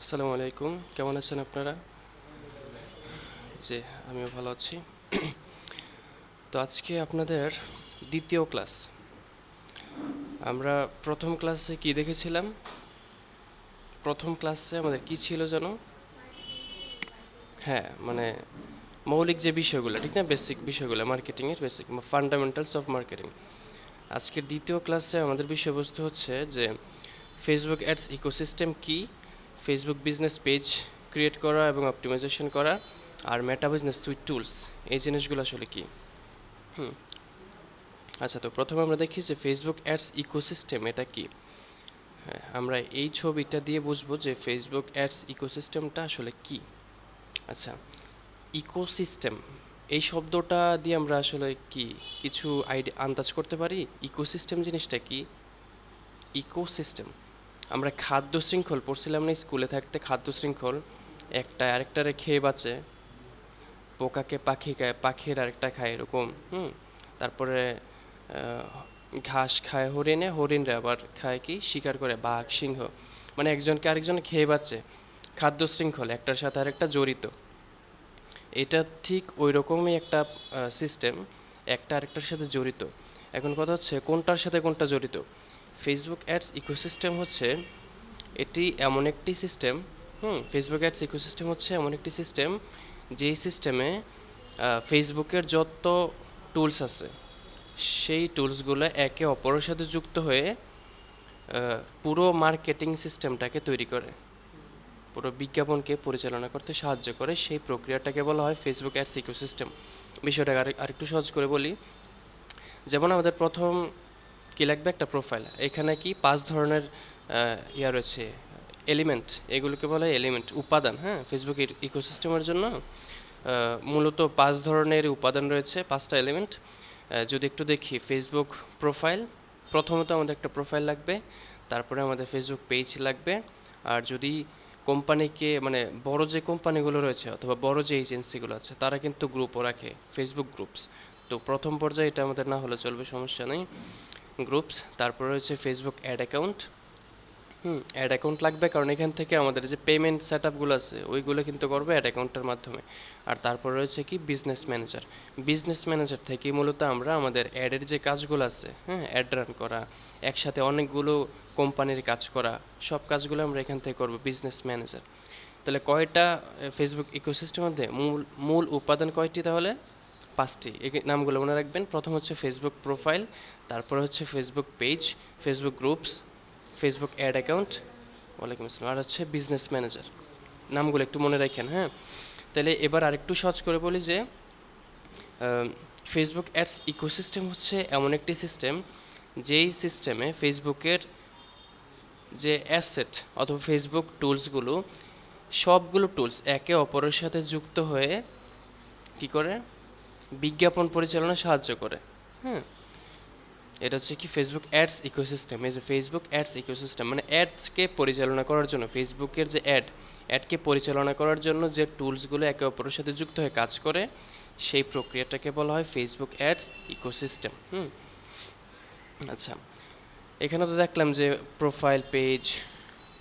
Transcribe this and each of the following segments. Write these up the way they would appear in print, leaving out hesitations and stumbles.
আসসালামু আলাইকুম, কেমন আছেন আপনারা? জি, আমিও ভালো আছি। তো আজকে আপনাদের দ্বিতীয় ক্লাস। আমরা প্রথম ক্লাসে কি দেখেছিলাম? প্রথম ক্লাসে আমাদের কি ছিল যেন? হ্যাঁ, মানে মৌলিক যে বিষয়গুলো, ঠিক না? বেসিক বিষয়গুলো, মার্কেটিংয়ের বেসিক ফান্ডামেন্টালস অফ মার্কেটিং। আজকের দ্বিতীয় ক্লাসে আমাদের বিষয়বস্তু হচ্ছে যে ফেসবুক অ্যাডস ইকোসিস্টেম কি, ফেসবুক বিজনেস পেজ ক্রিয়েট করা এবং অপটিমাইজেশন করা, আর মেটা বিজনেস সুইট টুলস, এই জিনিসগুলো আসলে কি। হুম আচ্ছা, তো প্রথমে আমরা দেখি যে ফেসবুক অ্যাডস ইকোসিস্টেম এটা কি। হ্যাঁ, আমরা এই ছবিটা দিয়ে বুঝবো যে ফেসবুক অ্যাডস ইকোসিস্টেমটা আসলে কি। আচ্ছা, ইকোসিস্টেম এই শব্দটা দিয়ে আমরা আসলে কি কিছু আইডিয়া আন্দাজ করতে পারি? ইকোসিস্টেম জিনিসটা কি? ইকোসিস্টেম, আমরা খাদ্য শৃঙ্খল পড়ছিলাম না স্কুলে থাকতে? খাদ্য শৃঙ্খল, একটা আরেকটারে খেয়ে বাঁচে, পোকাকে পাখি খায়, পাখির আরেকটা খায়, এরকম। তারপরে ঘাস খায় হরিণে, হরিণরা আবার খায় কি, শিকার করে বাঘ, সিংহ। মানে একজনকে আরেকজন খেয়ে বাঁচে, খাদ্য শৃঙ্খল একটার সাথে আরেকটা জড়িত। এটা ঠিক ওই রকমই একটা সিস্টেম, একটা আরেকটার সাথে জড়িত। এখন কথা হচ্ছে কোনটার সাথে কোনটা জড়িত। ফেসবুক অ্যাডস ইকোসিস্টেম হচ্ছে এটি এমন একটি সিস্টেম। ফেসবুক অ্যাডস ইকোসিস্টেম হচ্ছে এমন একটি সিস্টেম যেই সিস্টেমে ফেসবুকের যত টুলস আছে সেই টুলসগুলো একে অপরের সাথে যুক্ত হয়ে পুরো মার্কেটিং সিস্টেমটাকে তৈরি করে, পুরো বিজ্ঞাপনকে পরিচালনা করতে সাহায্য করে। সেই প্রক্রিয়াটাকে বলা হয় ফেসবুক অ্যাডস ইকোসিস্টেম। বিষয়টাকে আরেকটু সহজ করে বলি। যেমন আমাদের প্রথম কি লাগবে, একটা প্রোফাইল। এখানে কি 5 ধরনের ইয়া রয়েছে, এলিমেন্ট, এগুলোকে বলা হয় এলিমেন্ট, উপাদান। হ্যাঁ, ফেসবুক ইকোসিস্টেমের জন্য মূলত 5 ধরনের উপাদান রয়েছে, 5টা এলিমেন্ট। যদি একটু দেখি, ফেসবুক প্রোফাইল, প্রথমত আমাদের একটা প্রোফাইল লাগবে, তারপরে আমাদের ফেসবুক পেজ লাগবে। আর যদি কোম্পানিকে, মানে বড় যে কোম্পানিগুলো রয়েছে অথবা বড় যে এজেন্সিগুলো আছে, তারা কিন্তু গ্রুপও রাখে, ফেসবুক গ্রুপস। তো প্রথম পর্যায়ে এটা আমাদের না হলে চলবে, সমস্যা নেই, গ্রুপস। তারপরে হচ্ছে Facebook ad account. Ad account লাগবে, কারণ এখান থেকে আমাদের যে পেমেন্ট সেট আপগুলো আছে ওইগুলো কিন্তু করবে অ্যাড অ্যাকাউন্টের মাধ্যমে। আর তারপর রয়েছে কি, বিজনেস ম্যানেজার। বিজনেস ম্যানেজার থেকে মূলত আমরা আমাদের অ্যাডের যে কাজগুলো আছে, অ্যাড রান করা, একসাথে অনেকগুলো কোম্পানির কাজ করা, সব কাজগুলো আমরা এখান থেকে করবো, বিজনেস ম্যানেজার। তাহলে কয়টা ফেসবুক ইকোসিস্টেমের মধ্যে মূল মূল উপাদান কয়টি তাহলে? 5টি। এই নামগুলো মনে রাখবেন। প্রথম হচ্ছে ফেসবুক প্রোফাইল, তারপরে হচ্ছে Facebook page, Facebook groups, Facebook ad account, ওয়ালাইকুম আসসালাম, আর হচ্ছে বিজনেস ম্যানেজার। নামগুলো একটু মনে রাখেন। হ্যাঁ, তাহলে এবার আরেকটু সহজ করে বলি যে ফেসবুক অ্যাডস ইকোসিস্টেম হচ্ছে এমন একটি সিস্টেম যেই সিস্টেমে ফেসবুকের যে অ্যাসেট অথবা ফেসবুক টুলসগুলো, সবগুলো টুলস একে অপরের সাথে যুক্ত হয়ে কি করে, বিজ্ঞাপন পরিচালনায় সাহায্য করে। হ্যাঁ, এটা হচ্ছে কি ফেসবুক অ্যাডস ইকোসিস্টেম। এই যে ফেসবুক অ্যাডস ইকোসিস্টেম মানে অ্যাডসকে পরিচালনা করার জন্য, ফেসবুকের যে অ্যাডকে পরিচালনা করার জন্য যে টুলসগুলো একে অপরের সাথে যুক্ত হয়ে কাজ করে, সেই প্রক্রিয়াটাকে বলা হয় ফেসবুক অ্যাডস ইকোসিস্টেম। আচ্ছা, এখানে তো দেখলাম যে প্রোফাইল পেজ,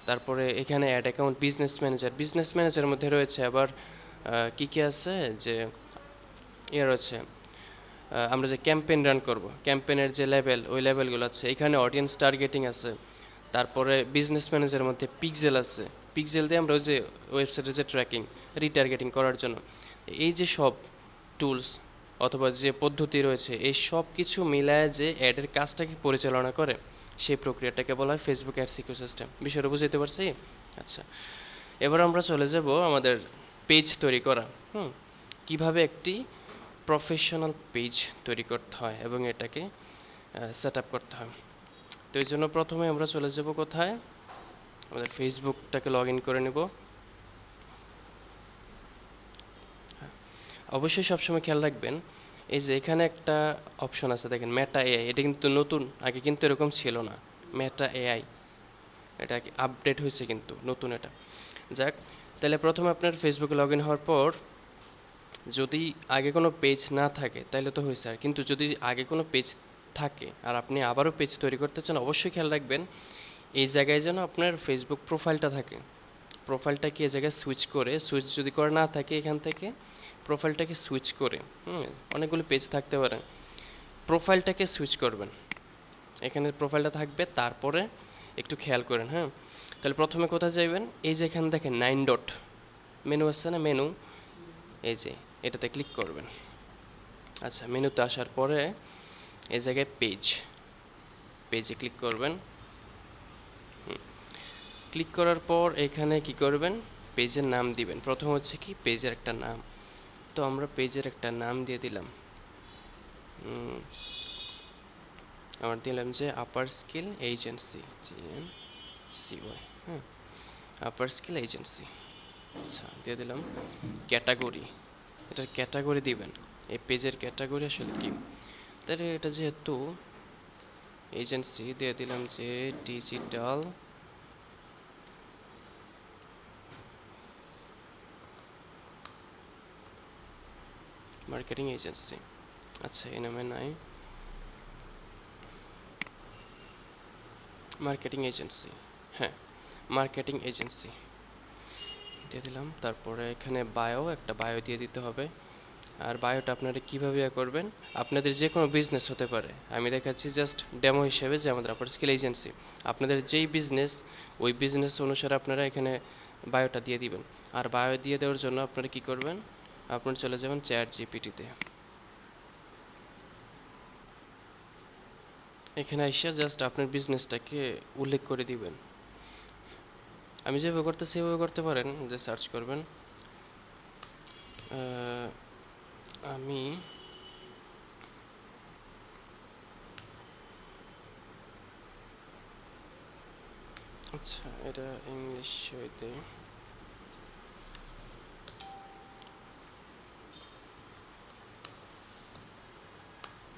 তারপরে এখানে অ্যাড অ্যাকাউন্ট, বিজনেস ম্যানেজার। বিজনেস ম্যানেজারের মধ্যে রয়েছে আবার কি কি আছে, যে ইয়ে রয়েছে, আমরা যে ক্যাম্পেইন রান করব, ক্যাম্পেইনের যে লেভেল, ওই লেভেলগুলো আছে। এখানে অডিয়েন্স টার্গেটিং আছে। তারপরে বিজনেস ম্যানেজারের মধ্যে পিক্সেল আছে। পিক্সেল দিয়ে আমরা ওই যে ওয়েবসাইটের যে ট্র্যাকিং, রিটার্গেটিং করার জন্য, এই যে সব টুলস অথবা যে পদ্ধতি রয়েছে, এই সব কিছু মিলায় যে অ্যাডের কাজটাকে পরিচালনা করে, সেই প্রক্রিয়াটাকে বলা হয় ফেসবুক অ্যাডস ইকোসিস্টেম। বিষয়টা বুঝতে পারছি? আচ্ছা, এবার আমরা চলে যাব আমাদের পেজ তৈরি করা। কিভাবে একটি প্রফেশনাল পেজ তৈরি করতে হয় এবং এটাকে সেট আপ করতে হয়। তো এই জন্য প্রথমে আমরা চলে যাব কোথায়, আমাদের ফেসবুকটাকে লগ ইন করে নেব। অবশ্যই সবসময় খেয়াল রাখবেন, এই যে এখানে একটা অপশন আছে দেখেন, মেটা এআই। এটা কিন্তু নতুন, আগে কিন্তু এরকম ছিল না। মেটা এআই, এটা আপডেট হয়েছে কিন্তু নতুন এটা। যাক, তাহলে প্রথমে আপনার ফেসবুকে লগ ইন হওয়ার পর যদি আগে কোনো পেজ না থাকে তাহলে তো হয়েছে, আর কিন্তু যদি আগে কোনো পেজ থাকে আর আপনি আবারও পেজ তৈরি করতে চান, অবশ্যই খেয়াল রাখবেন এই জায়গায় যেন আপনার ফেসবুক প্রোফাইলটা থাকে। প্রোফাইলটাকে এই জায়গায় সুইচ করে, সুইচ যদি করা না থাকে এখান থেকে প্রোফাইলটাকে সুইচ করে, অনেকগুলো পেজ থাকতে পারে, প্রোফাইলটাকে সুইচ করবেন, এখানে প্রোফাইলটা থাকবে। তারপরে একটু খেয়াল করেন, হ্যাঁ, তাহলে প্রথমে কোথায় যাবেন, এই যে এখানে দেখেন 9 ডট মেনু আছে না, মেনু, এই যে এটাতে ক্লিক করবেন। আচ্ছা, মেনুতে আসার পরে এই জায়গায় পেজে ক্লিক করবেন। ক্লিক করার পর এখানে কি করবেন, পেজের নাম দিবেন। প্রথম হচ্ছে কি পেজের একটা নাম, তো আমরা পেজের একটা নাম দিয়ে দিলাম, আমার দিলাম যে আপার স্কিল এজেন্সি, GNCY, হ্যাঁ, আপার স্কিল এজেন্সি। আচ্ছা, দিয়ে দিলাম ক্যাটাগরি, এটার ক্যাটাগরি দিবেন, এই পেজের ক্যাটাগরি আসলে কি, তাহলে এটা যেহেতু এজেন্সি দিয়ে দিলাম যে ডিজিটাল মার্কেটিং এজেন্সি। আচ্ছা, এই নামে নাই, মার্কেটিং এজেন্সি, হ্যাঁ, মার্কেটিং এজেন্সি দিয়ে দিলাম। তারপরে এখানে একটা বায়ো দিয়ে দিতে হবে। আর বায়োটা আপনারা কীভাবে করবেন, আপনাদের যে কোনো বিজনেস হতে পারে, আমি দেখাচ্ছি জাস্ট ডেমো হিসেবে যে আমাদের আপার স্কিল এজেন্সি, আপনাদের যেই বিজনেস ওই বিজনেস অনুসারে আপনারা এখানে বায়োটা দিয়ে দিবেন। আর বায়ো দিয়ে দেওয়ার জন্য আপনারা কি করবেন, আপনারা চলে যাবেন ChatGPT-তে, এখানে এসে জাস্ট আপনার বিজনেসটাকে উল্লেখ করে দিবেন। আমি যেভাবে করতেছি সেভাবে করতে পারেন, যে সার্চ করবেন আমি আচ্ছা, এটা ইংলিশ হইতে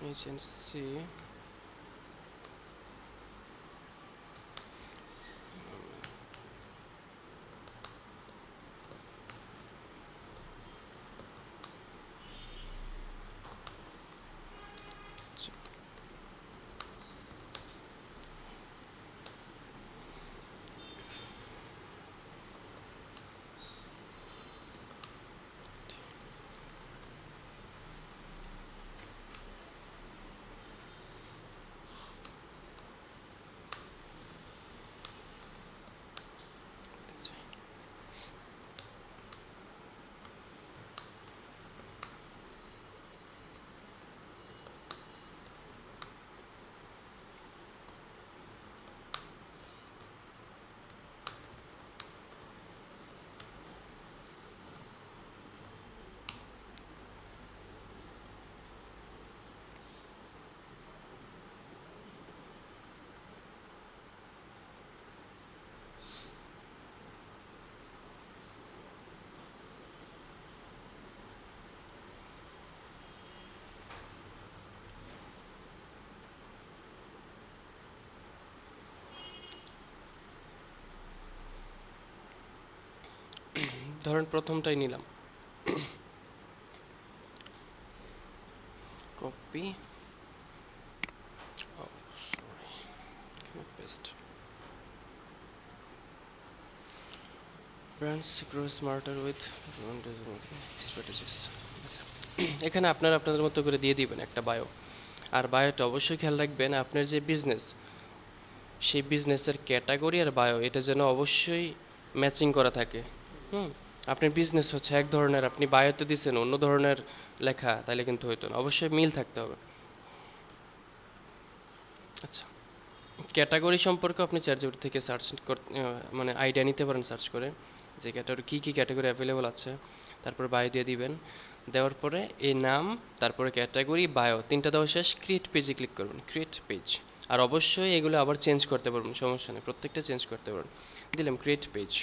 এজেন্সি ধরেন প্রথমটাই নিলাম, copy, paste, brands grow smarter with strategies. আচ্ছা, এখানে আপনারা আপনাদের মতো করে দিয়ে দিবেন একটা বায়ো। আর বায়োটা অবশ্যই খেয়াল রাখবেন, আপনার যে বিজনেস সেই বিজনেসের ক্যাটাগরি আর বায়ো এটা যেন অবশ্যই ম্যাচিং করা থাকে। আপনার বিজনেস হচ্ছে এক ধরনের, আপনি বায়োতে দিচ্ছেন অন্য ধরনের লেখা, তাহলে কিন্তু হইতো না, অবশ্যই মিল থাকতে হবে। আচ্ছা, ক্যাটাগরি সম্পর্কে আপনি চ্যাটজিপিটি থেকে সার্চ মানে আইডিয়া নিতে পারেন সার্চ করে, যে ক্যাটাগরি কী ক্যাটাগরি অ্যাভেলেবল আছে। তারপর বায়ো দিয়ে দিবেন, দেওয়ার পরে এই নাম, তারপরে ক্যাটাগরি, বায়ো, তিনটা দেওয়া শেষ, ক্রিয়েট পেজে ক্লিক করবেন, ক্রিয়েট পেজ। আর অবশ্যই এগুলো আবার চেঞ্জ করতে পারবেন, সমস্যা নেই, প্রত্যেকটা চেঞ্জ করতে পারবেন। দিলাম ক্রিয়েট পেজ।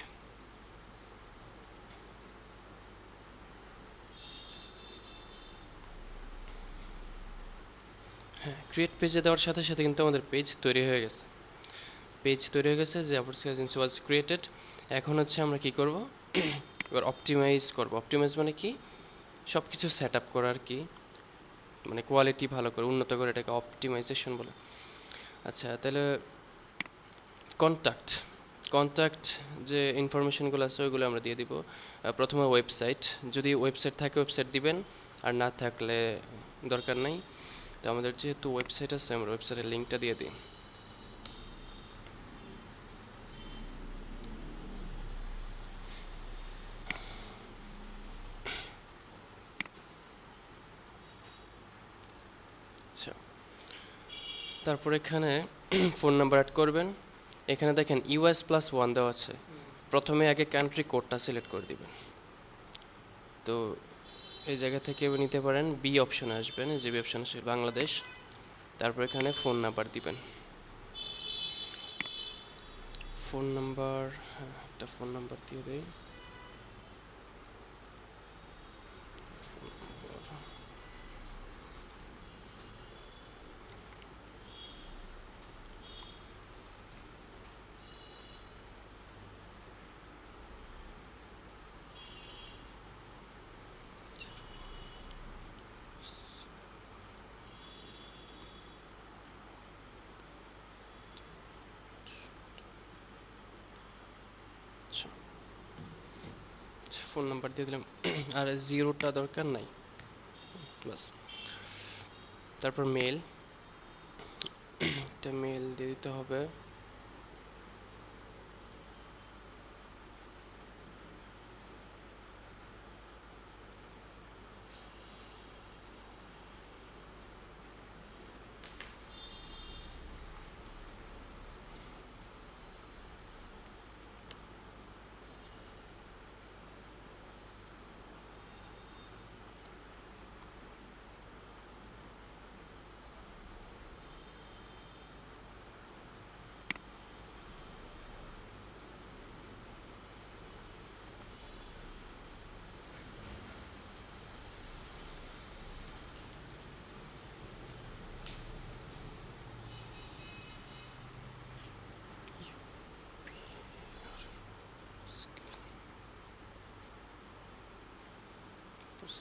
হ্যাঁ, ক্রিয়েট পেজে দেওয়ার সাথে সাথে কিন্তু আমাদের পেজ তৈরি হয়ে গেছে, যে আপার স্কিল এজেন্সি ওয়াজ ক্রিয়েটেড। এখন হচ্ছে আমরা কি করব, এবার অপটিমাইজ করব। অপটিমাইজ মানে কি, সব কিছু সেট আপ করা আর কি, মানে কোয়ালিটি ভালো করে উন্নত করে, এটাকে অপটিমাইজেশন বলে। আচ্ছা, তাহলে কন্ট্যাক্ট যে ইনফরমেশনগুলো আছে ওইগুলো আমরা দিয়ে দিব। প্রথমে ওয়েবসাইট, যদি ওয়েবসাইট থাকে ওয়েবসাইট দিবেন, আর না থাকলে দরকার নাই। তো আমাদের যেহেতু ওয়েবসাইট আছে আমরা ওয়েবসাইটের লিঙ্কটা দিয়ে দিই। আচ্ছা, তারপর এখানে ফোন নাম্বার অ্যাড করবেন। এখানে দেখেন US+1 দেওয়া আছে, প্রথমে আগে কান্ট্রি কোডটা সিলেক্ট করে দিবেন। তো এই জায়গা থেকে নিতে পারেন, বি অপশনে আসবেন, যে বি অপশন আসে বাংলাদেশ, তারপর এখানে ফোন নাম্বার দিবেন। ফোন নাম্বার, হ্যাঁ একটা ফোন নাম্বার দিয়ে দেই। ফোন নাম্বার দিয়ে দিলাম, আর জিরোটা দরকার নাই, বাস। তারপর মেল, একটা মেল দিয়ে দিতে হবে।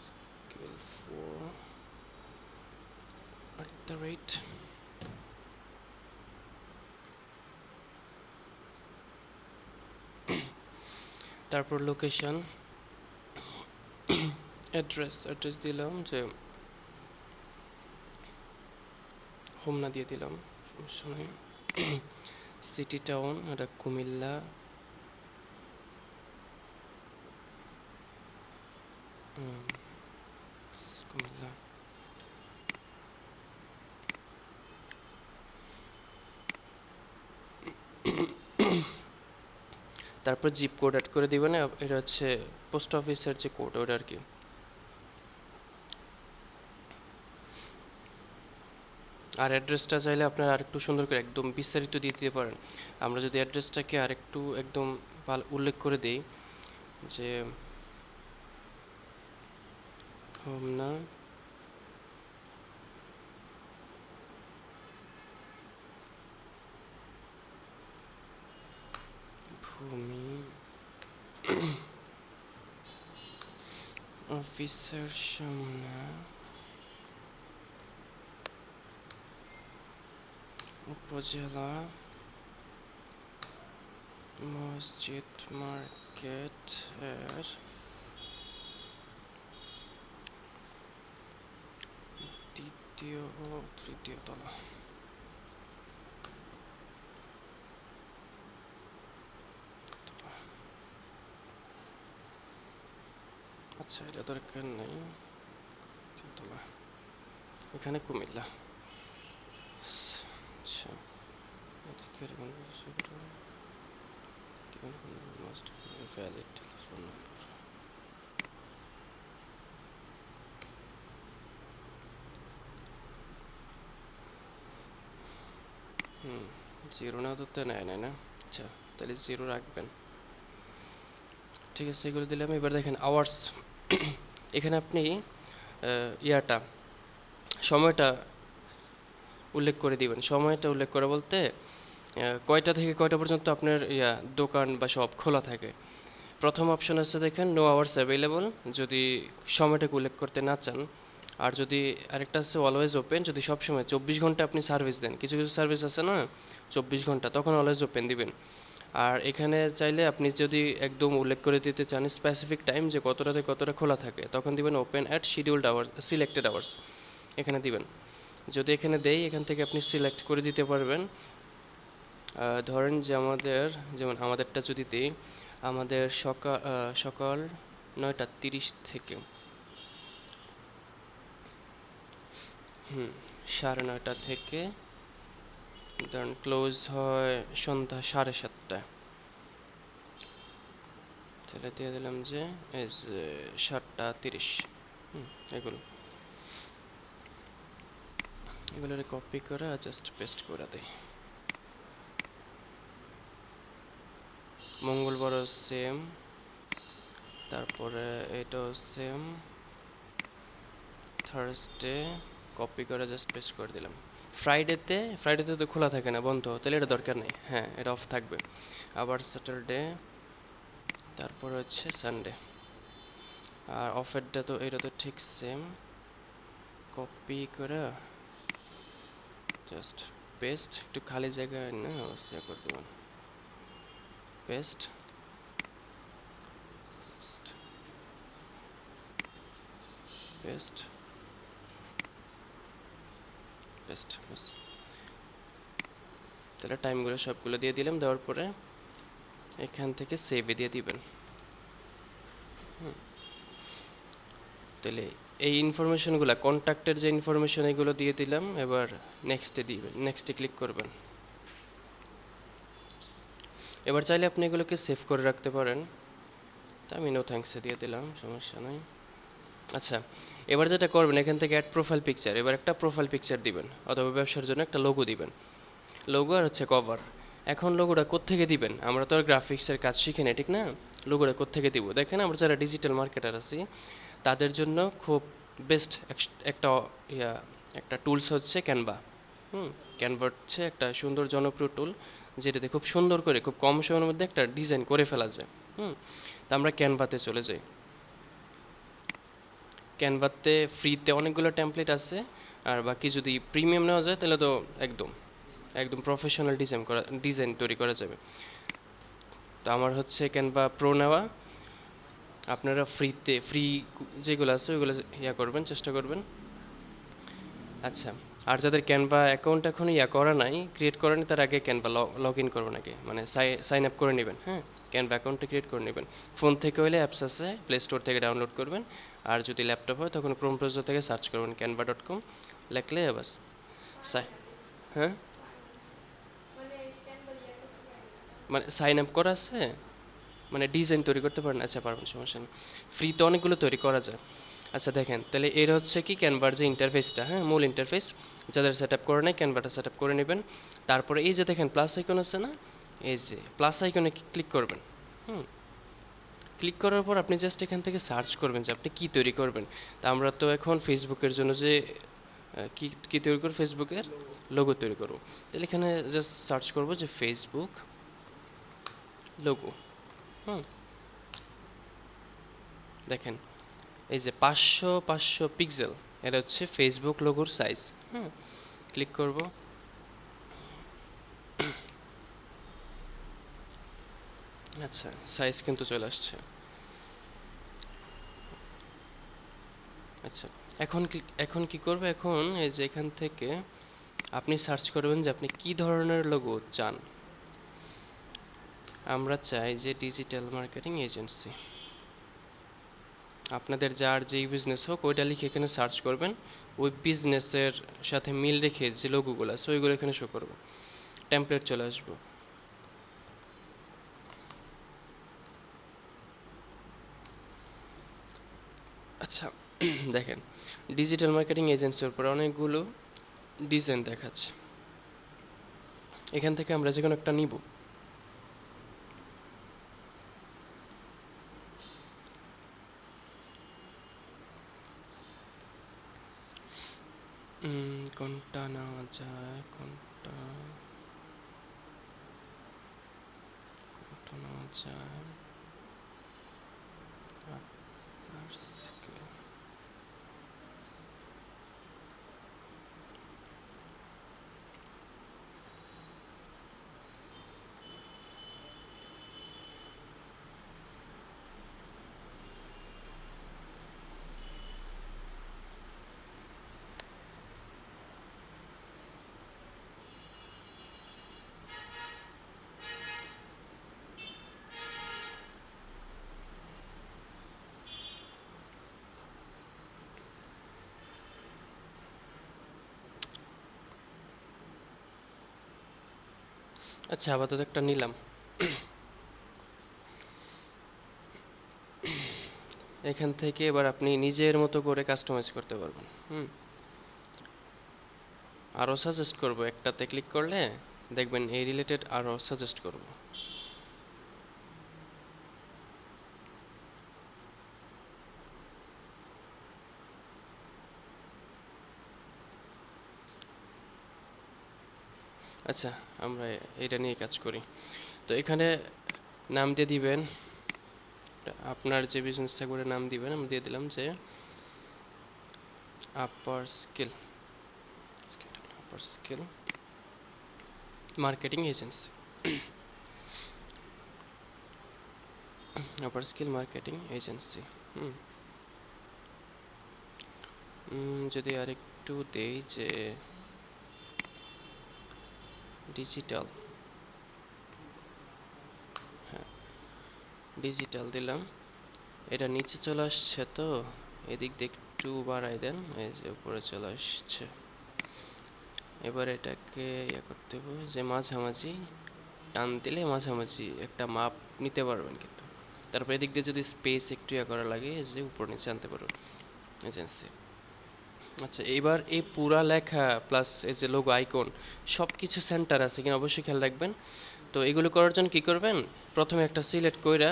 Scale 4 @ তারপর লোকেশন, অ্যাড্রেস দিলাম, যে হোমনা দিয়ে দিলাম, সমস্যা নেই। সিটি টাউন, এটা কুমিল্লা, কুমিল্লা। তারপর জিপ কোড অ্যাড করে দিবেন, এটা হচ্ছে পোস্ট অফিসের যে কোড ওটা আর কি। আর অ্যাড্রেসটা চাইলে আপনারা আরেকটু সুন্দর করে একদম বিস্তারিত দিয়ে দিতে পারেন। আমরা যদি অ্যাড্রেসটাকে আরেকটু একদম উল্লেখ করে দিই, যে হোমনা ভূমি অফিসের সামনে উপজেলা মসজিদ মার্কেট এর দ্বিতীয় ও তৃতীয় তলা। আচ্ছা, এটা দরকার নেই, তলা এখানে কুমিল্লা। আচ্ছা, must be a valid telephone number. Zero না ধরতে নেয় না, আচ্ছা তাহলে জিরো রাখবেন। ঠিক আছে, এগুলো দিলাম। এবার দেখেন আওয়ার্স, এখানে আপনি ইয়াটা সময়টা উল্লেখ করে দিবেন। সময়টা উল্লেখ করে বলতে কয়টা থেকে কয়টা পর্যন্ত আপনার দোকান বা শপ খোলা থাকে। প্রথম অপশন আছে দেখেন নো আওয়ার্স অ্যাভেলেবল, যদি সময়টাকে উল্লেখ করতে না চান। আর যদি আরেকটা আছে অলওয়েজ ওপেন, যদি সবসময় 24 ঘন্টা আপনি সার্ভিস দেন, কিছু কিছু সার্ভিস আছে না 24 ঘন্টা, তখন অলওয়েজ ওপেন দিবেন। আর এখানে চাইলে আপনি যদি একদম উল্লেখ করে দিতে চান স্পেসিফিক টাইম যে কতটা থেকে কতটা খোলা থাকে, তখন দিবেন open at scheduled hours, selected hours এখানে দিবেন। যদি এখানে দেই, এখান থেকে আপনি সিলেক্ট করে দিতে পারবেন। ধরেন যে যেমন আমাদেরটা যদি দিই, আমাদের সকাল 9:30 থেকে 9:30 থেকে ধরেন ক্লোজ হয় সন্ধ্যা 7:30টায়। তাহলে দিয়ে দিলাম যে এই যে 7:30। এগুলোর কপি করে জাস্ট পেস্ট করে দেই। মঙ্গলবারও সেম, তারপরে এটাও সেম, থার্সডে কপি করে জাস্ট পেস্ট করে দিলাম। ফ্রাইডেতে তো খোলা থাকে না, বন্ধ, তাহলে এটা দরকার নেই, হ্যাঁ এটা অফ থাকবে। আবার স্যাটারডে, তারপরে হচ্ছে সানডে। আর অফেরটা তো এটা তো ঠিক সেম, কপি করে জাস্ট পেস্ট, একটু খালি জায়গায় না অবশ্যই করে দেবেন, পেস্ট পেস্ট পেস্ট বাস। তাহলে টাইমগুলো সবগুলো দিয়ে দিলাম, দেওয়ার পরে এখান থেকে সেভে দিয়ে দিবেন। তাহলে এই ইনফরমেশনগুলো, কন্ট্যাক্টের যে ইনফরমেশন, এগুলো দিয়ে দিলাম। এবার নেক্সটে ক্লিক করবেন। এবার চাইলে আপনি এগুলোকে সেভ করে রাখতে পারেন, তা আমি নো থ্যাঙ্কসে দিয়ে দিলাম, সমস্যা নাই। আচ্ছা, এবার যেটা করবেন, এখান থেকে অ্যাড প্রোফাইল পিকচার, এবার একটা প্রোফাইল পিকচার দিবেন, অথবা ব্যবসার জন্য একটা লোগো দিবেন, লোগো আর হচ্ছে কভার। এখন লোগোটা কোত্থেকে দিবেন? আমরা তো আর গ্রাফিক্সের কাজ শিখি না, ঠিক না? লোগোটা কোত্থেকে দিব? দেখেন, আমরা যারা ডিজিটাল মার্কেটার আছি তাদের জন্য খুব বেস্ট একটা একটা টুলস হচ্ছে ক্যানভা। ক্যানভা হচ্ছে একটা সুন্দর জনপ্রিয় টুল, যেটাতে খুব সুন্দর করে খুব কম সময়ের মধ্যে একটা ডিজাইন করে ফেলা যায়। তা আমরা ক্যানভাতে চলে যাই। ক্যানভাতে ফ্রিতে অনেকগুলো টেমপ্লেট আছে, আর বাকি যদি প্রিমিয়াম নেওয়া যায় তাহলে তো একদম একদম প্রফেশনাল ডিজাইন তৈরি করা যাবে। তো আমার হচ্ছে ক্যানভা প্রো নেওয়া। আপনারা ফ্রি যেগুলো আছে ওইগুলো করবেন, চেষ্টা করবেন। আচ্ছা, আর যাদের ক্যানভা অ্যাকাউন্ট এখন করা নাই, ক্রিয়েট করেন, তার আগে ক্যানভা লগ ইন করবেন আগে, মানে সাইন আপ করে নেবেন। হ্যাঁ, ক্যানভা অ্যাকাউন্টটা ক্রিয়েট করে নেবেন। ফোন থেকে হলে অ্যাপস আছে, প্লে স্টোর থেকে ডাউনলোড করবেন। আর যদি ল্যাপটপ হয় তখন ক্রোম ব্রাউজার থেকে সার্চ করবেন canva.com, লেখলে বাস। হ্যাঁ, মানে সাইন আপ করা আছে, মানে ডিজাইন তৈরি করতে পারেন। আচ্ছা, পারবেন, সমস্যা নেই, ফ্রিতে অনেকগুলো তৈরি করা যায়। আচ্ছা দেখেন, তাহলে এর হচ্ছে কি ক্যানভার যে ইন্টারফেসটা, হ্যাঁ মূল ইন্টারফেস, যাদের সেট আপ করে নেয় ক্যানভাটা সেট আপ করে নেবেন। তারপরে এই যে দেখেন প্লাস আইকন আছে না, এই যে প্লাস আইকনে ক্লিক করবেন। ক্লিক করার পর আপনি জাস্ট এখান থেকে সার্চ করবেন যে আপনি কী তৈরি করবেন। তা আমরা তো এখন ফেসবুকের জন্য যে কী তৈরি করব, ফেসবুকের লোগো তৈরি করব। তাহলে এখানে জাস্ট সার্চ করব যে ফেসবুক লোগো। দেখেন এই যে 500 পিক্সেল, এটা হচ্ছে ফেসবুক লোগোর সাইজ। ক্লিক করব। আচ্ছা, সাইজ কিন্তু চলে আসছে। আচ্ছা, এখন কি করবে, এখন এই যে এখান থেকে আপনি সার্চ করবেন যে আপনি কি ধরনের লোগো চান। আমরা চাই যে ডিজিটাল মার্কেটিং এজেন্সি। আপনাদের যার যেই বিজনেস হোক ওইটা লিখে এখানে সার্চ করবেন। ওই বিজনেসের সাথে মিল রেখে যে লোগোগুলো আছে ওইগুলো এখানে শো করবে, টেমপ্লেট চলে আসবো। আচ্ছা দেখেন, ডিজিটাল মার্কেটিং এজেন্সির উপরে অনেকগুলো ডিজাইন দেখাচ্ছে, এখান থেকে আমরা যে কোনো একটা নিব। কোনটা নেওয়া যায়, কোনটা নেওয়া যায়, আচ্ছা, আপাতত একটা নিলাম। এখান থেকে এবার আপনি নিজের মতো করে কাস্টমাইজ করতে পারবেন। আরও সাজেস্ট করব, একটাতে ক্লিক করলে দেখবেন এই রিলেটেড আরও সাজেস্ট করব। আচ্ছা, আমরা এটা নিয়ে কাজ করি। তো এখানে নাম দিয়ে দিবেন, আপনার যে বিজনেস থাকবে নাম দিবেন। আমি দিয়ে দিলাম যে আপার স্কিল আপার স্কিল মার্কেটিং এজেন্সি। আপার স্কিল মার্কেটিং এজেন্সি। যদি আরেকটু দেই যে ডিজিটাল, হ্যাঁ ডিজিটাল দিলাম। এটা নিচে চলে আসছে, তো এদিক দিয়ে একটু বাড়াই দেন, এই যে উপরে চলে আসছে। এবার এটাকে ইয়ে করতে হবে যে মাঝামাঝি টান দিলে মাঝামাঝি একটা মাপ নিতে পারবেন কিন্তু। তারপর এদিক দিয়ে যদি স্পেস একটু ইয়ে করা লাগে, এই যে উপর নিচে আনতে পারবেন এজেন্সি। আচ্ছা, এবার এই পুরা লেখা প্লাস এই যে লোগো আইকন সব কিছু সেন্টার আছে কিনা অবশ্যই খেয়াল রাখবেন। তো এগুলো করার জন্য কি করবেন, প্রথমে একটা সিলেক্ট কইরা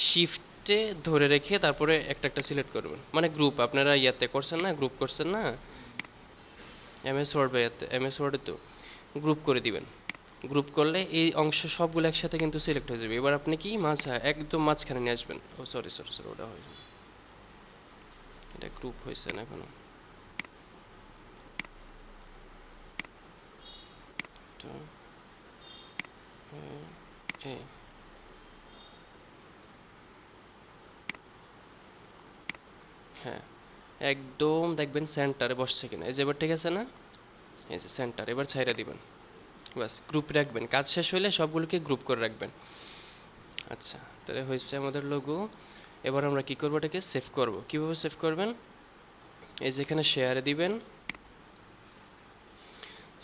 শিফটে ধরে রেখে তারপরে একটা একটা সিলেক্ট করবেন। মানে গ্রুপ আপনারা ইয়াতে করছেন না, গ্রুপ করছেন না এমএস ওয়ার্ড বা ইয়াতে, এমএস ওয়ার্ডে তো গ্রুপ করে দিবেন। গ্রুপ করলে এই অংশ সবগুলো একসাথে কিন্তু সিলেক্ট হয়ে যাবে। এবার আপনি কি একদম মাঝখানে নিয়ে আসবেন। ও সরি সরি সরি, ওটা হয়, এটা গ্রুপ হয়েছে না এখনো। তো এ হ্যাঁ, একদম দেখবেন সেন্টারে বসছে কিনা। এই যে এবার ঠিক আছে না, এই যে সেন্টার। এবার ছাইরা দিবেন, বাস গ্রুপ রাখবেন। কাজ শেষ হলে সবগুলোকে গ্রুপ করে রাখবেন। আচ্ছা, তাহলে হয়েছে আমাদের লোগো। এবার আমরা কি করবো, এটাকে সেভ করব। কিভাবে সেভ করবেন, এই যে এখানে শেয়ারে দিবেন।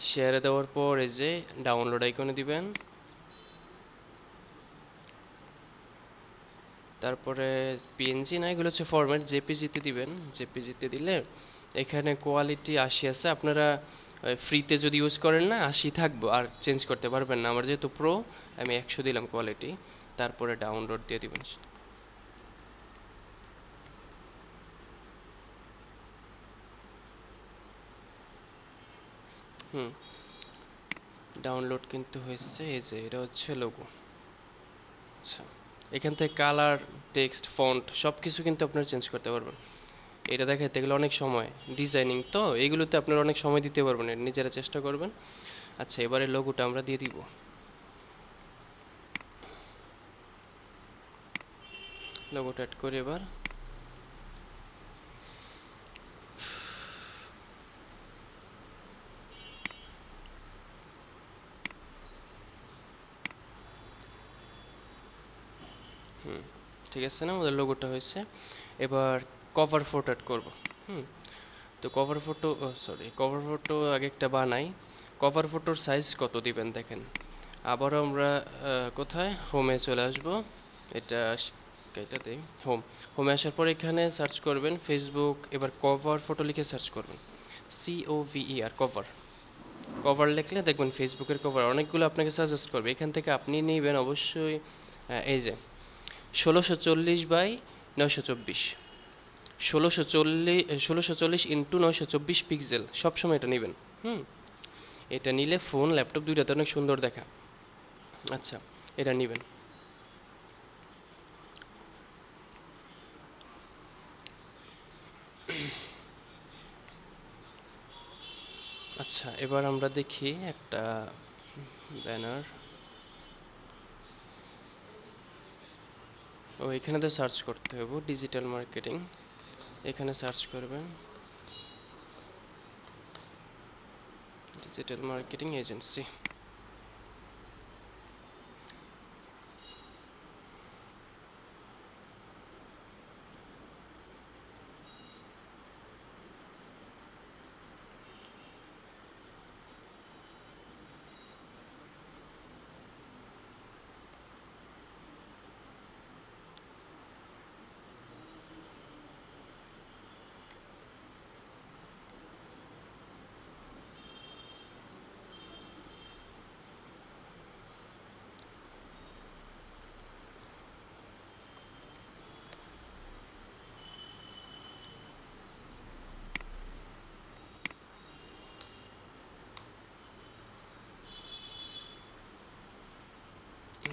শেয়ারে দেওয়ার পর এই যে ডাউনলোড আইকনে দিবেন। তারপরে পিএনজি না, এগুলো হচ্ছে ফরম্যাট, জেপিজিতে দিবেন। জেপিজিতে দিলে এখানে কোয়ালিটি 80 আছে। আপনারা ফ্রিতে যদি ইউজ করেন না 80 থাকবো, আর চেঞ্জ করতে পারবেন না। আমার যেহেতু প্রো, আমি 100 দিলাম কোয়ালিটি। তারপরে ডাউনলোড দিয়ে দিবেন। হুম, ডাউনলোড কিন্তু হয়েছে। এই যে এটা হচ্ছে লোগো। আচ্ছা, এখান থেকে কালার, টেক্সট, ফন্ট সব কিছু কিন্তু আপনারা চেঞ্জ করতে পারবেন। এটা দেখাতে গেলে অনেক সময়, ডিজাইনিং তো এইগুলোতে আপনারা অনেক সময় দিতে পারবেন, নিজেরা চেষ্টা করবেন। আচ্ছা, এবারে লোগোটা আমরা দিয়ে দিব। লোগোটা অ্যাড করে এবার ঠিক আছে না, আমাদের লোগোটা হয়েছে। এবার কভার ফটো অ্যাড করব। হুম তো কভার ফটো, কভার ফটো আগে একটা বানাই। কভার ফটোর সাইজ কত দিবেন দেখেন। আবারও আমরা কোথায়, হোমে চলে আসব। এটা এটা দেই, হোমে আসার পর এখানে সার্চ করবেন ফেসবুক। এবার কভার ফটো লিখে সার্চ করবেন, COVER কভার। কভার লিখলে দেখবেন ফেসবুকের কভার অনেকগুলো আপনাকে সাজেস্ট করবে। এখান থেকে আপনি নেবেন অবশ্যই এই যে 1640 বাই 924, 1640 ইন্টু 924 পিক্সেল, সবসময় এটা নেবেন। হুম এটা নিলে ফোন ল্যাপটপ দুইটাতে অনেক সুন্দর দেখা। আচ্ছা, এটা নেবেন। আচ্ছা, এবার আমরা দেখি একটা ব্যানার। এখানে তো সার্চ করতে হবে ডিজিটাল মার্কেটিং। এখানে সার্চ করবেন ডিজিটাল মার্কেটিং এজেন্সি।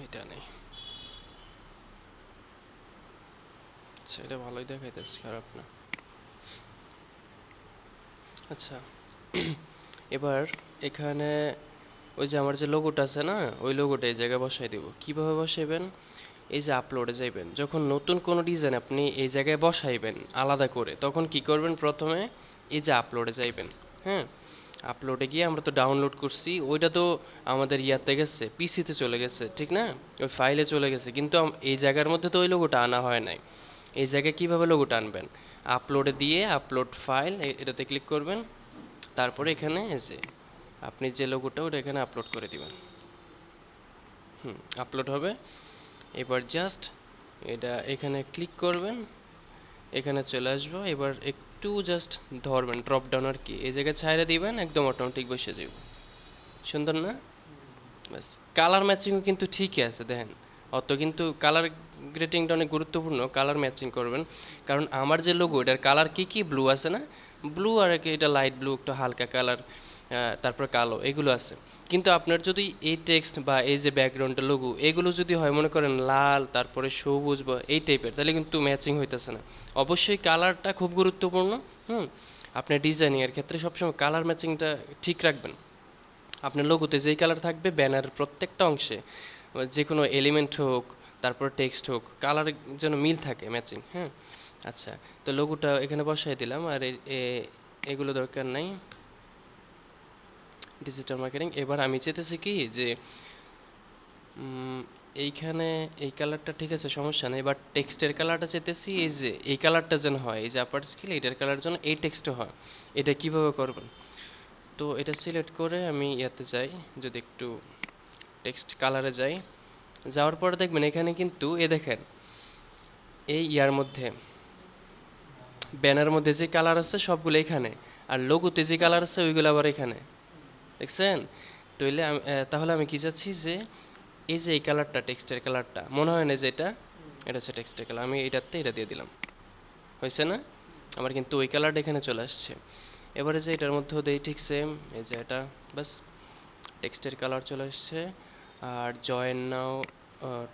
এটা নেই। আচ্ছা, এটা ভালোই দেখাইতেছে, খারাপ না। আচ্ছা, এবার এখানে ওই যে আমার যে লোগোটা আছে না, ওই লোগোটা এই জায়গায় বসাই দিব। কিভাবে বসাইবেন? এই যে আপলোডে যাইবেন, যখন নতুন কোনো ডিজাইন আপনি এই জায়গায় বসাইবেন আলাদা করে, তখন কি করবেন? প্রথমে এই যে আপলোডে যাইবেন। হ্যাঁ, আপলোডে গিয়ে আমরা তো ডাউনলোড করছি, ওইটা তো আমাদের ইয়াতে গেছে, পিসিতে চলে গেছে, ঠিক না? ওই ফাইলে চলে গেছে, কিন্তু এই জায়গার মধ্যে তো ওই লোগোটা আনা হয় নাই। এই জায়গায় কিভাবে লোগোটা আনবেন? আপলোডে দিয়ে আপলোড ফাইল এটাতে ক্লিক করবেন, তারপরে এখানে এই যে আপনি যে লোগোটা ওটা এখানে আপলোড করে দিবেন। আপলোড হবে। এবার জাস্ট এটা এখানে ক্লিক করবেন, এখানে চলে আসবো। এবার একটু জাস্ট ধরবেন ড্রপ ডাউন আর কি, এই জায়গায় ছাইড়ে দিবেন, একদম অটোমেটিক বসে যাবে। সুন্দর না? ব্যাস। কালার ম্যাচিংও কিন্তু ঠিকই আছে, দেখেন। অত কিন্তু কালার গ্রেডিংটা অনেক গুরুত্বপূর্ণ, কালার ম্যাচিং করবেন। কারণ আমার যে লোগো এটার কালার কি কি ব্লু আছে না, ব্লু আর কি, এটা লাইট ব্লু, একটু হালকা কালার, তারপর কালো, এগুলো আছে। কিন্তু আপনার যদি এই টেক্সট বা এই যে ব্যাকগ্রাউন্ডের লোগো এগুলো যদি হয় মনে করেন লাল, তারপরে সবুজ বা এই টাইপের, তাহলে কিন্তু ম্যাচিং হইতেছে না। অবশ্যই কালারটা খুব গুরুত্বপূর্ণ। হুম, আপনার ডিজাইনিংয়ের ক্ষেত্রে সবসময় কালার ম্যাচিংটা ঠিক রাখবেন। আপনার লোগোতে যেই কালার থাকবে ব্যানারের প্রত্যেকটা অংশে, যে কোনো এলিমেন্ট হোক, তারপর টেক্সট হোক, কালার যেন মিল থাকে, ম্যাচিং। হ্যাঁ, আচ্ছা, তো লোগোটা এখানে বসাই দিলাম। আর এগুলো দরকার নাই, ডিজিটাল মার্কেটিং। এবার আমি চেতেছি কি যে এইখানে এই কালারটা ঠিক আছে, সমস্যা নেই। এবার টেক্সটের কালারটা চেতেছি এই যে এই কালারটা যেন হয়, এই যে আপার স্কেল এটার কালার যেন এই টেক্সটে হয়। এটা কিভাবে করবেন? তো এটা সিলেক্ট করে আমি ইয়াতে যাই, যদি একটু টেক্সট কালারে যাই, যাওয়ার পরে দেখবেন এখানে কিন্তু দেখেন এই ইয়ার মধ্যে ব্যানার মধ্যে যে কালার আছে সবগুলো এখানে, আর লোগোতে যে কালার আছে ওইগুলো আবার এখানে, দেখছেন? তাহলে আমি কি চাচ্ছি যে এই যে এই কালারটা, টেক্সটের কালারটা মনে হয় না যে এটা এটা হচ্ছে টেক্সটের কালার, আমি এটাতে এটা দিয়ে দিলাম, হয়েছে না? আমার কিন্তু ওই কালারটা এখানে চলে আসছে। এবারে যে এটার মধ্যেও দেই ঠিক সেম, এই যে এটা, বাস টেক্সটের কালার চলে আসছে। আর জয়েন নাও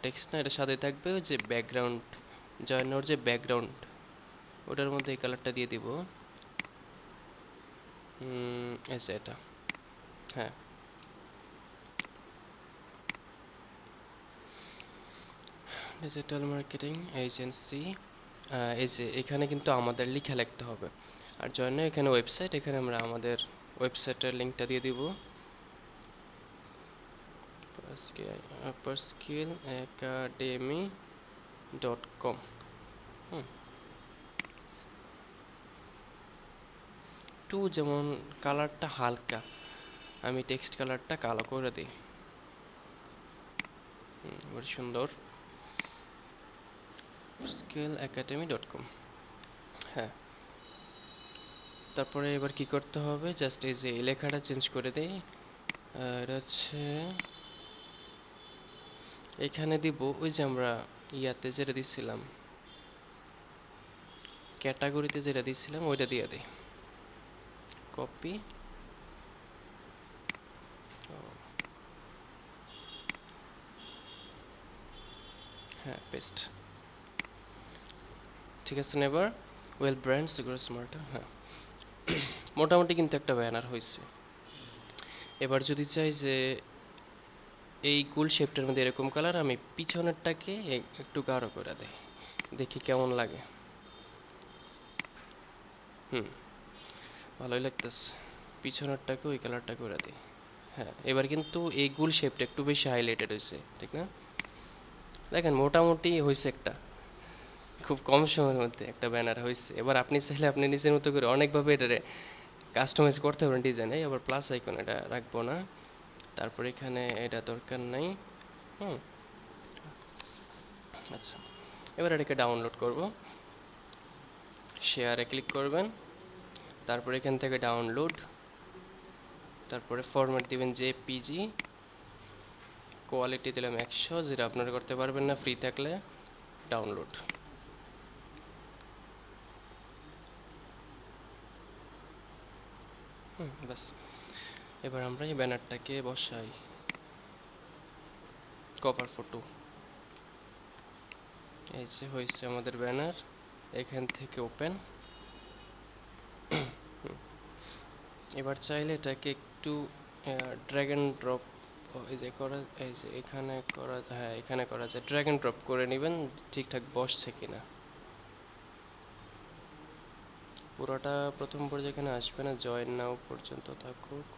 টেক্সট না, এটার সাথে থাকবে ওই যে ব্যাকগ্রাউন্ড, জয়েন নাওর যে ব্যাকগ্রাউন্ড ওটার মধ্যে এই কালারটা দিয়ে দিব। এই যে এটা, হ্যাঁ। ডিজিটাল মার্কেটিং এজেন্সি, এই যে এখানে কিন্তু আমাদের লিখে লিখতে হবে। আর জয়েন নাও এখানে ওয়েবসাইট, এখানে আমরা আমাদের ওয়েবসাইটের লিঙ্কটা দিয়ে দিব, upperskillacademy.com। একটু যেমন কালারটা হালকা, আমি টেক্সট কালারটা কালো করে দিই। বেশ সুন্দর, skillacademy.com। হ্যাঁ, তারপরে এবার কি করতে হবে? জাস্ট এই যে লেখাটা চেঞ্জ করে দেই। এটা হচ্ছে এখানে দিব ওই যে আমরা ইয়াতে যেটা দিছিলাম, ক্যাটাগরিতে যেটা দিছিলাম ওইটা দিয়ে দিই। কপি, হ্যাঁ, পেস্ট। ঠিক আছে না? এবার ওয়েল ব্র্যান্ডস গ্রো স্মার্টার, হ্যাঁ। মোটামুটি কিন্তু একটা ব্যানার হয়েছে। এবার যদি চাই যে এই গোল শেপটার মধ্যে এরকম কালার, আমি পিছনেরটাকে একটু গাঢ় করে দেই, দেখি কেমন লাগে। ভালোই লাগতেছে। পিছনেরটাকে ওই কালারটা করে দিই। হ্যাঁ, এবার কিন্তু এই গোল শেপটা একটু বেশি হাইলাইটেড হয়েছে, ঠিক না? দেখেন মোটামুটি হয়েছে একটা, খুব কম সময়ের মধ্যে একটা ব্যানার হয়েছে। এবার আপনি চাইলে আপনি নিজের মতো করে অনেকভাবে এটারে কাস্টমাইজ করতে পারেন ডিজাইনে। আবার প্লাস আইকন এটা রাখবো না, তারপর এখানে এটা দরকার নাই। হুম, আচ্ছা, এবার এটাকে ডাউনলোড করব। শেয়ারে ক্লিক করবেন, তারপর এখান থেকে ডাউনলোড, তারপরে ফরম্যাট দিবেন জেপিজি, কোয়ালিটি দিলাম 100, যেটা আপনারা করতে পারবেন না ফ্রি থাকলে। ডাউনলোড, বাস। এবার আমরা এই ব্যানারটাকে বসাই। কভার ফটো, এই যে হয়েছে আমাদের ব্যানার। এখান থেকে ওপেন। এবার চাইলে এটাকে একটু ড্র্যাগ অ্যান্ড ড্রপ, এই যে করা, এই যে এখানে করা, হ্যাঁ এখানে করা যায়, ড্র্যাগ অ্যান্ড ড্রপ করে নেবেন ঠিকঠাক বসছে কিনা। পুরোটা প্রথম পর্যায়ে এখানে আসবে না, জয়েন নাও পর্যন্ত থাকুক।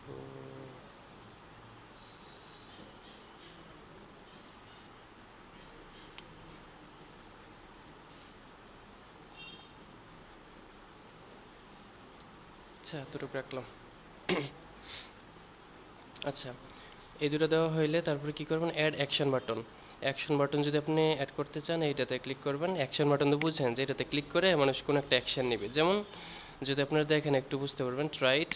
আচ্ছা এতটুকু রাখলাম। আচ্ছা, এই দুটো দেওয়া হইলে তারপরে কি করবেন, add action button. Action button যদি আপনি অ্যাড করতে চান এইটাতে ক্লিক করবেন। অ্যাকশন বাটন তো বুঝছেন যে এটাতে ক্লিক করে মানুষ কোনো একটা অ্যাকশন নেবে। যেমন যদি আপনারা দেখেন একটু বুঝতে পারবেন, ট্রাইট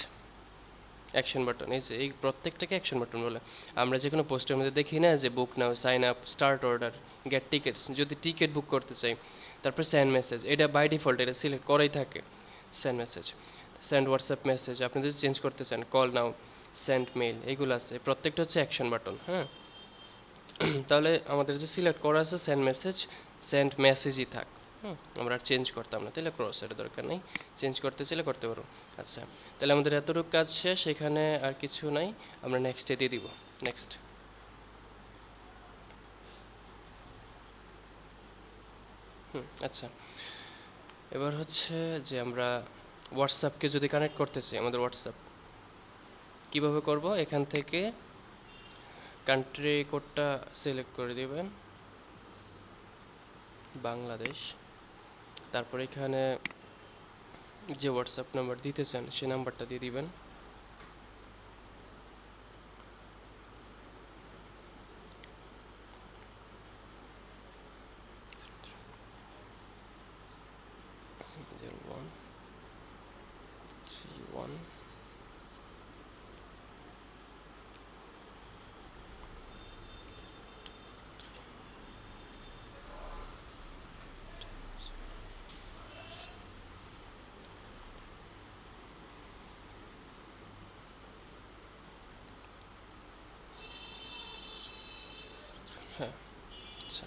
অ্যাকশন বাটন, এই যে এই প্রত্যেকটাকে অ্যাকশন বাটন বলে। আমরা যে কোনো পোস্টের মধ্যে দেখি না যে book now, sign up, start order, get tickets, যদি টিকিট বুক করতে চাই, তারপর সেন্ড মেসেজ, এটা বাই ডিফল্ট এটা সিলেক্ট করাই থাকে, send message. Send WhatsApp message আপনি যদি চেঞ্জ করতে চান, কল নাও, সেন্ড মেইল, এগুলো আছে, প্রত্যেকটা হচ্ছে অ্যাকশন বাটন। হ্যাঁ, তাহলে আমাদের যে সিলেক্ট করা আছে সেন্ড মেসেজ, সেন্ড মেসেজই থাক। আমরা আর চেঞ্জ করতাম না, তাহলে ক্রস, এটা দরকার নেই। চেঞ্জ করতে চাইলে করতে পারো। আচ্ছা, তাহলে আমাদের এতটুকু কাজ শেষ, এখানে আর কিছু নাই, আমরা নেক্সটে দিয়ে দিব। নেক্সট। আচ্ছা, এবার হচ্ছে যে আমরা হোয়াটসঅ্যাপকে যদি কানেক্ট করতে চাই, আমাদের হোয়াটসঅ্যাপ কীভাবে করব, এখান থেকে কান্ট্রি কোডটা সিলেক্ট করে দিবেন, বাংলাদেশ। তারপর এখানে যে হোয়াটসঅ্যাপ নাম্বার দিতে চান সে নাম্বারটা দিয়ে দিবেন। হ্যাঁ, আচ্ছা।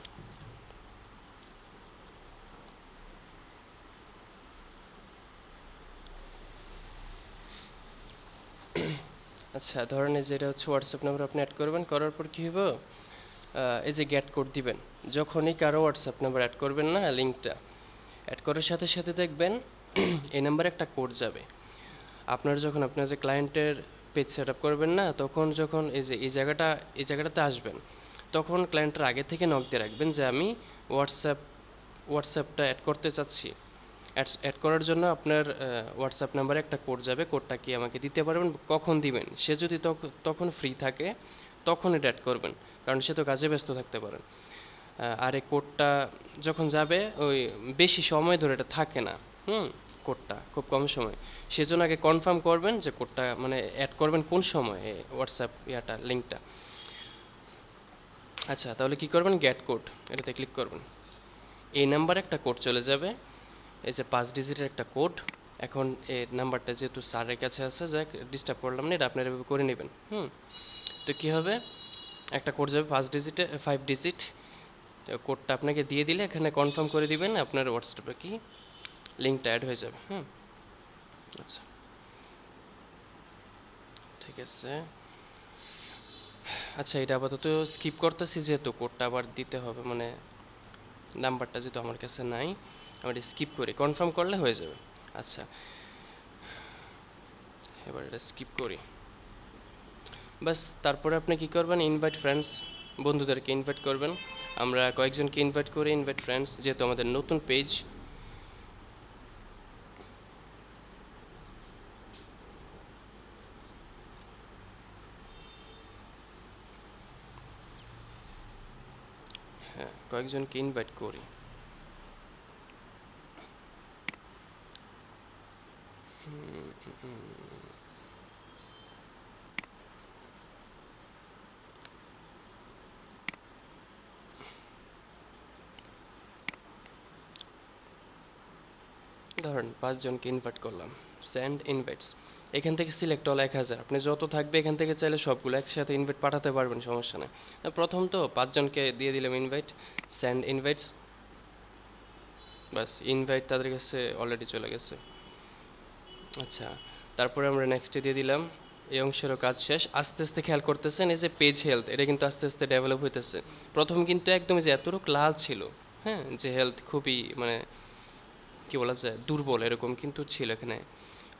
আচ্ছা, ধরেন এই যে এটা হচ্ছে হোয়াটসঅ্যাপ নাম্বার আপনি অ্যাড করবেন, করার পর কী হবে, এই যে গেট কোড দিবেন। যখনই কারো হোয়াটসঅ্যাপ নাম্বার অ্যাড করবেন না, লিঙ্কটা অ্যাড করার সাথে সাথে দেখবেন এই নাম্বারে একটা কোড যাবে। আপনারা যখন আপনাদের ক্লায়েন্টের পেজ সেট আপ করবেন না, তখন যখন এই যে এই জায়গাটাতে আসবেন, তখন ক্লায়েন্টের আগে থেকে নক দিয়ে রাখবেন যে আমি হোয়াটসঅ্যাপটা অ্যাড করতে চাচ্ছি। অ্যাড করার জন্য আপনার হোয়াটসঅ্যাপ নাম্বারে একটা কোড যাবে, কোডটা কি আমাকে দিতে পারবেন, কখন দিবেন। সে যদি তখন ফ্রি থাকে তখন এটা অ্যাড করবেন, কারণ সে তো কাজে ব্যস্ত থাকতে পারেন। আর এই কোডটা যখন যাবে, ওই বেশি সময় ধরে এটা থাকে না, কোডটা খুব কম সময়। সেজন্য আগে কনফার্ম করবেন যে কোডটা মানে অ্যাড করবেন কোন সময়, হোয়াটসঅ্যাপ লিঙ্কটা। আচ্ছা, তাহলে কি করবেন, গেট কোড এটাতে ক্লিক করবেন। এই নাম্বারে একটা কোড চলে যাবে, এই যে 5 ডিজিটের একটা কোড। এখন এই নাম্বারটা যেহেতু স্যারের কাছে আছে, যাক ডিস্টার্ব করলাম না, এটা আপনারা এভাবে করে নেবেন। তো কী হবে, একটা কোড যাবে 5 ডিজিট, কোডটা আপনাকে দিয়ে দিলে এখানে কনফার্ম করে দিবেন, আপনার হোয়াটসঅ্যাপে কি লিঙ্কটা অ্যাড হয়ে যাবে। আচ্ছা, ঠিক আছে। আচ্ছা, এটা আপাতত স্কিপ করতেছি, যেহেতু কোডটা আবার দিতে হবে, মানে নাম্বারটা যেহেতু আমার কাছে নাই, আমি এটা স্কিপ করি, কনফার্ম করলে হয়ে যাবে। আচ্ছা, এবার এটা স্কিপ করি। বাস, তারপরে আপনি কি করবেন, ইনভাইট ফ্রেন্ডস, বন্ধুদেরকে ইনভাইট করবেন। আমরা কয়েকজনকে ইনভাইট করি, ইনভাইট ফ্রেন্ডস, যেহেতু আমাদের নতুন পেজ। হ্যাঁ, কয়েকজনকে ইনভাইট করি। ধরেন 5 জনকে ইনভাইট করলাম, সেন্ড ইনভাইটস। এখান থেকে সিলেক্ট হল 1000, আপনি যত থাকবে এখান থেকে চাইলে সবগুলো একসাথে ইনভাইট পাঠাতে পারবেন, সমস্যা নেই। প্রথম তো 5 জনকে দিয়ে দিলাম ইনভাইট, সেন্ড ইনভাইটস, বাস ইনভাইট তাদের কাছে অলরেডি চলে গেছে। আচ্ছা, তারপরে আমরা নেক্সটে দিয়ে দিলাম। এই অংশেরও কাজ শেষ। আস্তে আস্তে খেয়াল করতেছেন এই যে পেজ হেলথ, এটা কিন্তু আস্তে আস্তে ডেভেলপ হইতেছে। প্রথম কিন্তু একদম যে এতটুকু লাল ছিল, হ্যাঁ, যে হেলথ খুবই মানে কি বলা যায় দুর্বল এরকম কিন্তু ছিল, এখানে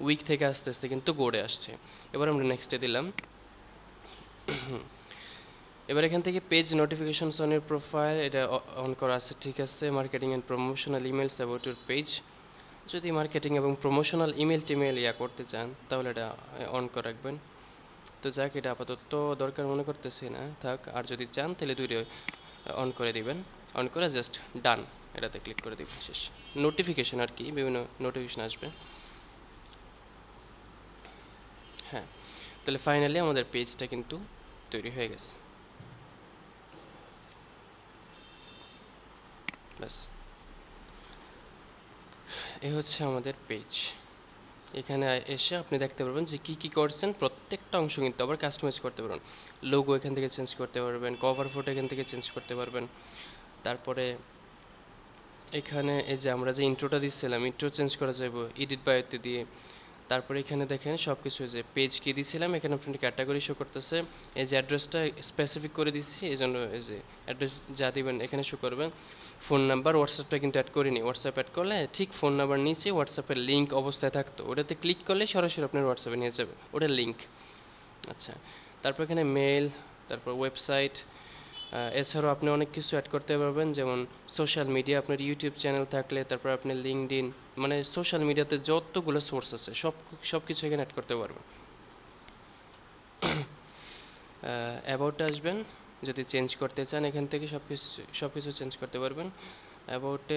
উইক থেকে আস্তে আস্তে কিন্তু গড়ে আসছে। এবার আমরা নেক্সটে দিলাম। এবার এখান থেকে page notifications on your profile, এটা অন করা আছে, ঠিক আছে। Marketing and promotional emails about your page, যদি মার্কেটিং এবং প্রমোশনাল ইমেল টিমেল করতে চান তাহলে এটা অন করে রাখবেন। তো যাক, এটা আপাতত দরকার মনে করতেছি না, থাক। আর যদি চান তাহলে দুইটা অন করে দিবেন, অন করে জাস্ট ডান এটাতে ক্লিক করে দিবেন, শেষ। নোটিফিকেশন আর কি, বিভিন্ন নোটিফিকেশন আসবে। হ্যাঁ, তাহলে ফাইনালি আমাদের পেজটা কিন্তু তৈরি হয়ে গেছে, ব্যাস। এই হচ্ছে আমাদের পেজ। এখানে এসে আপনি দেখতে পারবেন যে কী কী করছেন, প্রত্যেকটা অংশ কিন্তু আবার কাস্টমাইজ করতে পারবেন। লোগো এখান থেকে চেঞ্জ করতে পারবেন, কভার ফটো এখান থেকে চেঞ্জ করতে পারবেন। তারপরে এখানে এই যে আমরা যে ইন্ট্রোটা দিচ্ছিলাম, ইন্ট্রো চেঞ্জ করা যাবে এডিট বায়োতে দিয়ে। তারপরে এখানে দেখেন সব কিছু, যে পেজ কি দিয়েছিলাম এখানে আপনার ক্যাটাগরি শো করতেছে। এই যে অ্যাড্রেসটা স্পেসিফিক করে দিচ্ছি, এই জন্য এই যে অ্যাড্রেস যা দিবেন এখানে শো করবেন। ফোন নাম্বার, হোয়াটসঅ্যাপটা কিন্তু অ্যাড করিনি। হোয়াটসঅ্যাপ অ্যাড করলে ঠিক ফোন নাম্বার নিচে হোয়াটসঅ্যাপের লিঙ্ক অবস্থায় থাকতো, ওটাতে ক্লিক করলে সরাসরি আপনার হোয়াটসঅ্যাপে নিয়ে যাবে, ওটার লিঙ্ক। আচ্ছা, তারপর এখানে মেল, তারপর ওয়েবসাইট। এছাড়াও আপনি অনেক কিছু অ্যাড করতে পারবেন, যেমন সোশ্যাল মিডিয়া, আপনার ইউটিউব চ্যানেল থাকলে, তারপর আপনি লিঙ্কডইন, মানে সোশ্যাল মিডিয়াতে যতগুলো সোর্স আছে সব কিছু এখানে অ্যাড করতে পারবেন। অ্যাবাউটে আসবেন, যদি চেঞ্জ করতে চান এখান থেকে সব কিছু চেঞ্জ করতে পারবেন। অ্যাবাউটে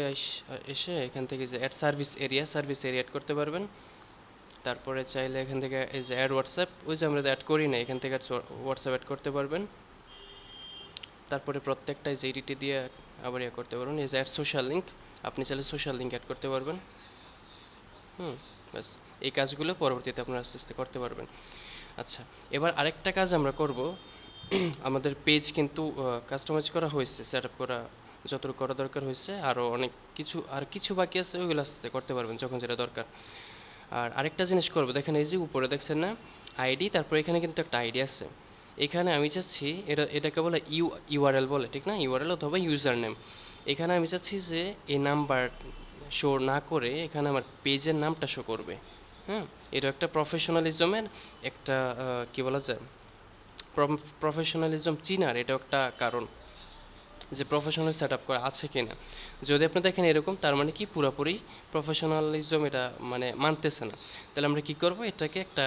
এসে এখান থেকে যে অ্যাড সার্ভিস এরিয়া অ্যাড করতে পারবেন। তারপরে চাইলে এখান থেকে এই যে অ্যাড হোয়াটসঅ্যাপ, ওই যে আমরা অ্যাড করি না, এখান থেকে হোয়াটসঅ্যাপ অ্যাড করতে পারবেন। তারপরে প্রত্যেকটাই যে এডিটে দিয়ে আবার করতে পারবেন। এই যে অ্যাড সোশ্যাল লিঙ্ক, আপনি চাইলে সোশ্যাল লিঙ্ক অ্যাড করতে পারবেন। ব্যাস, এই কাজগুলো পরবর্তীতে আপনারা আস্তে আস্তে করতে পারবেন। আচ্ছা, এবার আরেকটা কাজ আমরা করব। আমাদের পেজ কিন্তু কাস্টমাইজ করা হয়েছে, সেট আপ করা যতটুকু করা দরকার হয়েছে, আরও অনেক কিছু বাকি আছে, ওইগুলো আস্তে করতে পারবেন যখন যেটা দরকার। আর আরেকটা জিনিস করবো, দেখেন এই যে উপরে দেখছেন না আইডি, তারপরে এখানে কিন্তু একটা আইডি আছে। এখানে আমি চাচ্ছি এটাকে বলে ইউআরএল বলে, ঠিক না, ইউআরএল অথবা ইউজার নেম। এখানে আমি চাচ্ছি যে এই নাম্বার শো না করে এখানে আমার পেজের নামটা শো করবে। হ্যাঁ, এটা একটা প্রফেশনালিজমের একটা কি বলা যায়, প্রফেশনালিজম চিনার এটা একটা কারণ, যে প্রফেশনাল সেট আপ করা আছে কি না। যদি আপনি দেখেন এরকম, তার মানে কি পুরোপুরি প্রফেশনালিজম এটা মানে মানতেছে না। তাহলে আমরা কি করব, এটাকে একটা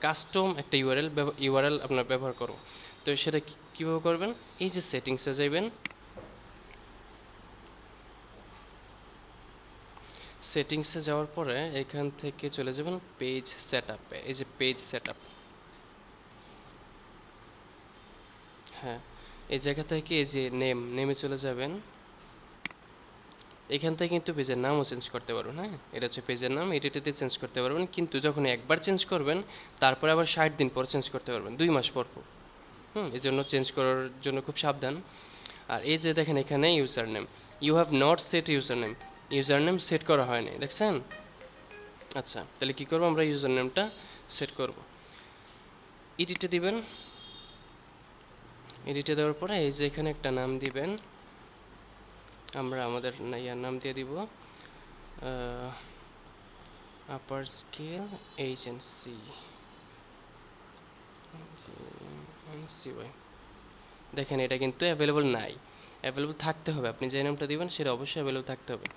কাস্টম একটা ইউআরএল আপনার ব্যবহার করব। তো সেটা কীভাবে করবেন, এই যে সেটিংসে যাইবেন, সেটিংসে যাওয়ার পরে এখান থেকে চলে যাবেন পেজ সেট আপে, এই যে পেজ সেট আপ। হ্যাঁ, এই জায়গা থেকে এই যে নেমে চলে যাবেন। এখান থেকে কিন্তু পেজের নামও চেঞ্জ করতে পারবেন। হ্যাঁ, এটা হচ্ছে পেজের নাম, এডিটিতে চেঞ্জ করতে পারবেন, কিন্তু যখন একবার চেঞ্জ করবেন তারপরে আবার 60 দিন পর চেঞ্জ করতে পারবেন, 2 মাস পর পর। এই জন্য চেঞ্জ করার জন্য খুব সাবধান। আর এই যে দেখেন এখানে username, you have not set username set করা হয়নি, দেখছেন। আচ্ছা, তাহলে কী করবো, আমরা ইউজার নেমটা সেট করব। এডিটে দিবেন, এডিটে দেওয়ার পরে এই যে এখানে একটা নাম দিবেন, আমরা আমাদের নাম দিয়ে দিব আপার স্কেল এজেন্সি দেখেন এটা কিন্তু অ্যাভেলেবল নাই, অ্যাভেলেবল থাকতে হবে। আপনি যে নামটা দিবেন সেটা অবশ্যই অ্যাভেলেবল থাকতে হবে।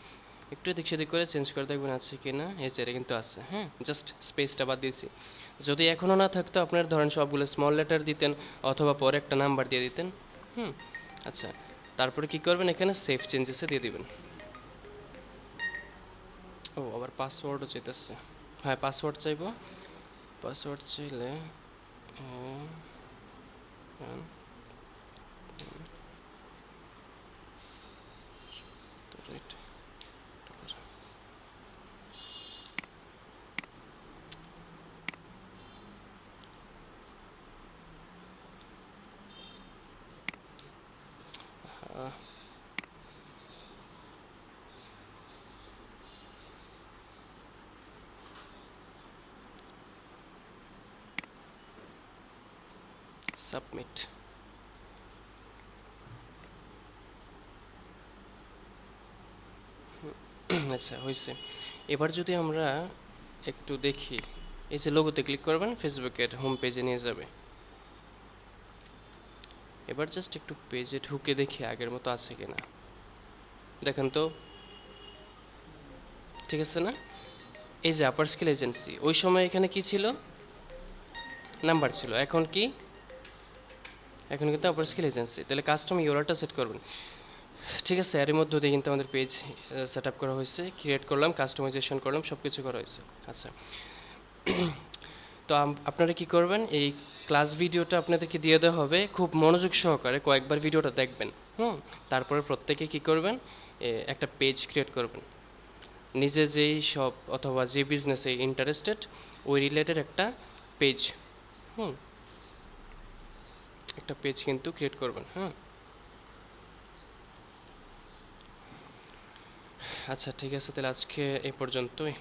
একটু এদিক সেদিক করে চেঞ্জ করে দেখবেন আছে কি না। এই যে এটা কিন্তু আছে, হ্যাঁ, জাস্ট স্পেসটা বাদ দিয়েছি। যদি এখনও না থাকতো, আপনার ধরেন সবগুলো স্মল লেটার দিতেন অথবা পরে একটা নাম্বার দিয়ে দিতেন। আচ্ছা, তারপরে কি করবেন, এখানে সেভ চেঞ্জেসে দিয়ে দিবেন। ও, আবার পাসওয়ার্ডও চাইতেছে। হ্যাঁ, পাসওয়ার্ড চাইবো। পাসওয়ার্ড চাইলে সাবমিট। আচ্ছা হয়েছে। এবার যদি আমরা একটু দেখি, এই যে লোগোতে ক্লিক করবেন, ফেসবুকের হোম পেজে নিয়ে যাবে। এবার জাস্ট একটু পেজে ঢুকে দেখি আগের মতো আছে কিনা, দেখেন তো, ঠিক আছে না? এই যে আপার স্কেল এজেন্সি, ওই সময় এখানে কি ছিল, নাম্বার ছিল, এখন কি, এখন কিন্তু আপার স্কেল এজেন্সি। তাহলে কাস্টম ইউআরএলটা সেট করবেন, ঠিক আছে? এর মধ্যে দিয়ে কিন্তু আমাদের পেজ সেট আপ করা হয়েছে, ক্রিয়েট করলাম, কাস্টমাইজেশন করলাম, সব কিছু করা হয়েছে। আচ্ছা, তো আপনারা কি করবেন, এই ক্লাস ভিডিওটা আপনাদেরকে দিয়ে দেওয়া হবে, খুব মনোযোগ সহকারে কয়েকবার ভিডিওটা দেখবেন। তারপরে প্রত্যেকে কি করবেন, একটা পেজ ক্রিয়েট করবেন, নিজে যেই সব অথবা যে বিজনেসে ইন্টারেস্টেড ওই রিলেটেড একটা পেজ, একটা পেজ কিন্তু ক্রিয়েট করবেন। আচ্ছা ঠিক আছে, তাহলে আজকে এই পর্যন্তই।